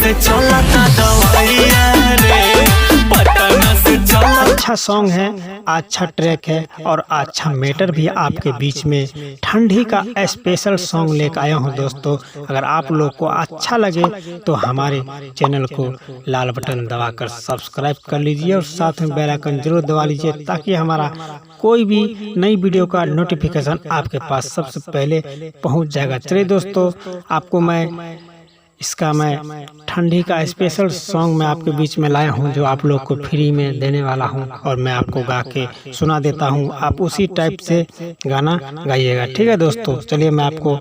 से चलता दवाइया रे, पटना से चलता। अच्छा सॉन्ग है, अच्छा ट्रैक है और अच्छा मैटर भी आपके बीच में ठंडी का स्पेशल सॉन्ग लेकर आया हूँ दोस्तों। अगर आप लोग को अच्छा लगे तो हमारे चैनल को लाल बटन दबाकर सब्सक्राइब कर लीजिए और साथ में बेल आइकन जरूर दबा लीजिए, ताकि हमारा कोई भी नई वीडियो का नोटिफिकेशन आपके पास सबसे पहले पहुंच जाएगा। चलिए दोस्तों, आपको मैं ठंडी का स्पेशल सॉन्ग मैं आपके बीच में लाया हूं, जो आप लोग को फ्री में देने वाला हूं और मैं आपको गा के सुना देता हूं। आप उसी टाइप से गाना गाइएगा, ठीक है दोस्तों। चलिए मैं आपको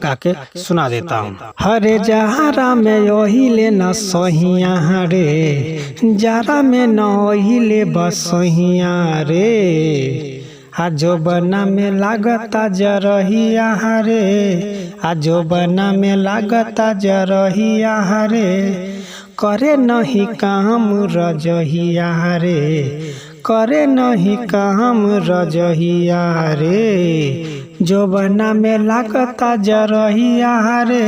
गा के सुना देता हूं। हरे जहरा में यही ले न सहिया रे, जारा में न वही ले बसहिया रे, आजो बना में लागता जरहिया रे, आजो बना में लागता जरहिया रे, करे नहीं काम रजहिया रे, करे नहीं काम रजहिया रे, जो बना में लागता जरहिया रे,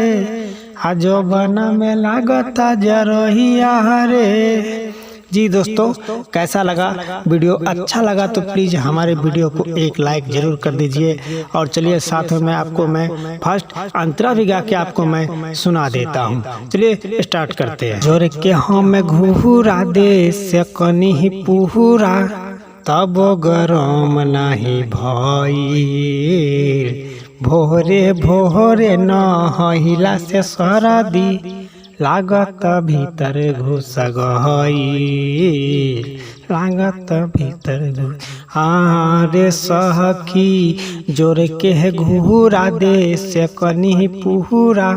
आजो बना में लागता जरहिया रे। जी दोस्तों, कैसा लगा वीडियो? अच्छा लगा तो प्लीज़ हमारे वीडियो को एक लाइक जरूर कर दीजिए। और चलिए साथ में आपको मैं फर्स्ट अंतरा भी गा के आपको मैं सुना देता हूँ। चलिए स्टार्ट करते हैं। जोर के हम घूरा दे से कनी ही पूरा, तब गरम नहीं भइल, भोरे भोरे न हिला से सरदी, लागत भीतर घुस गई, लागत भीतर रे सखी, जोर के घूरा दे से कनी पूरा,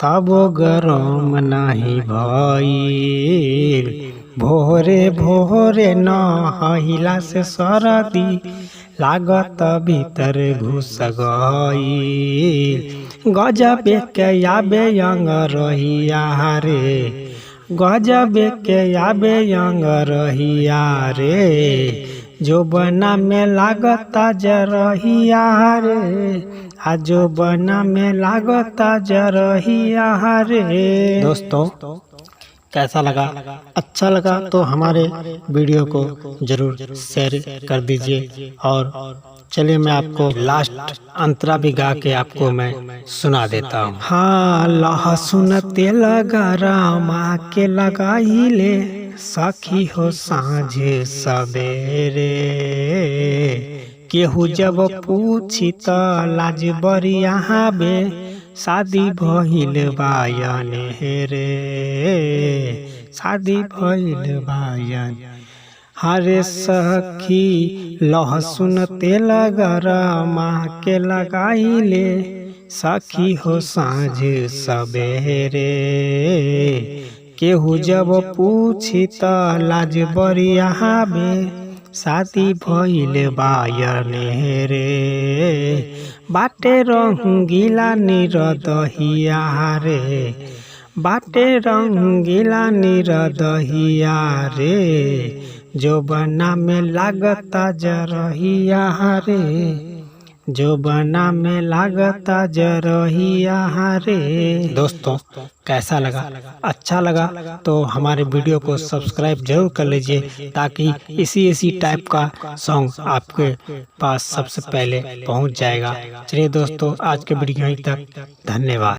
तब गरम नहीं भइल, भोरे भोरे न हिला से सरदी, लागत भीतर घुस गई, गजबे के याबे यंग रहिया रे, गजबे के याबे यंग रहिया रे, जो बना में लागता जरहिया रे, आजो बना में लागता जरहिया रे। दोस्तों, कैसा लगा? अच्छा लगा तो हमारे वीडियो को जरूर शेयर कर दीजिए। और चलिए मैं आपको लास्ट अंतरा भी गा के आपको मैं सुना देता हूँ। हाँ, लहसुन तेल गरम के लगाई ले सखी हो साँझे सवेरे, केहू जब पूछी त लाज बरिया बे, शादी भइल बायन रे, शादी भइल बायन। हरे सखी लहसुन तेल गरम के लगाइले, सखी हो साँझ सवेरे, केहू जब पूछी त लाज बरिया बे, शादी भइल बायन रे, बाटे रंगीला निरदहिया रे, बाटे रंगीला निरदहिया रे, जो बना में लागता जरहिया रे, जो बना में लागता जरहिया रे। दोस्तों, कैसा लगा? अच्छा लगा तो हमारे वीडियो को सब्सक्राइब जरूर कर लीजिए, ताकि इसी टाइप का सॉन्ग आपके पास सबसे पहले पहुंच जाएगा। चलिए दोस्तों, आज के वीडियो यहीं तक। धन्यवाद।